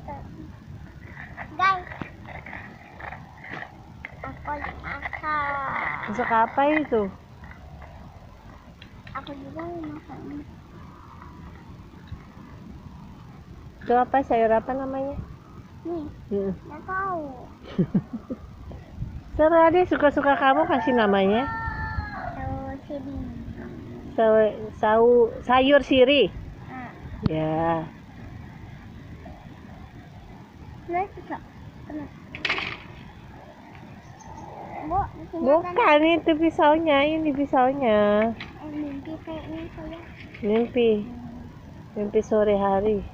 Guys, aku masak. Masak apa itu? Aku juga mau masak. Itu apa, sayur apa namanya? Nih, nggak tahu. Serah deh, suka-suka kamu kasih namanya. Sayur siri. Ya. Bukan, itu pisaunya, ini pisaunya. Mimpi kayaknya saya. Mimpi sore hari.